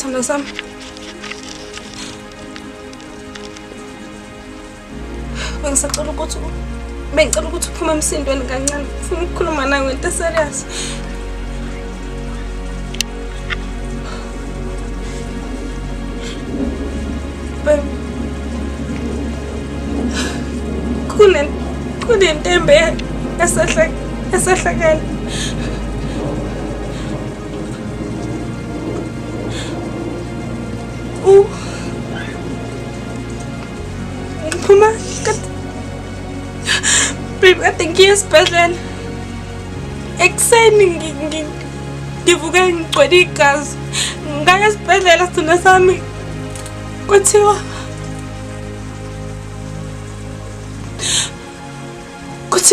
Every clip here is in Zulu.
Sithando sami. Bengisacela ukuthi uphume emsindweni kancane. Ngifuna ukukhuluma nawe ngento eserious. Kunentembe esahlakala. Ngiphuma babe, kade ngiye esibhedlela. Ekuseni ngivuke ngigcwele igazi. Ngaya esibhedlela sithando sami. Kuthiwa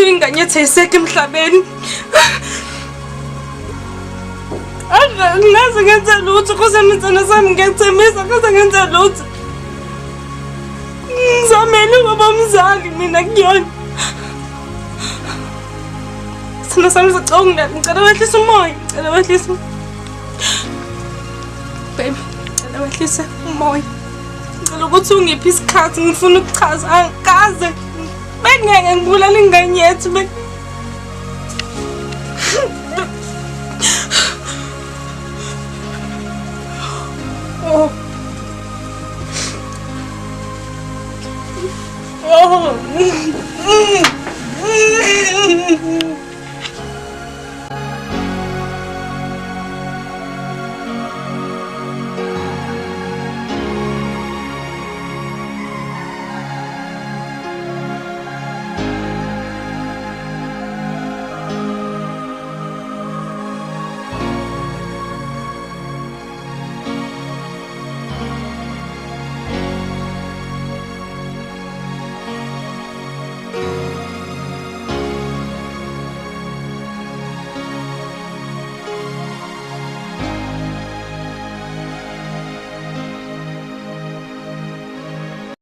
ingane yethu ayisekho emhlabeni. Angazi ngenze lutho kusithando sami, ngiyakuthembisa ngaze ngenze lutho. Ngizamele ubaba umzali mina kuyona. Sithando sami sicela ngicela wehlise umoya, ngicela wehlise. Baby, ngicela wehlise umoya. Ngicela ukuthi ungiphe isikhathi, ngifuna ukuchaza. Angikaze bengeke ngibulale ingane yethu. Oh.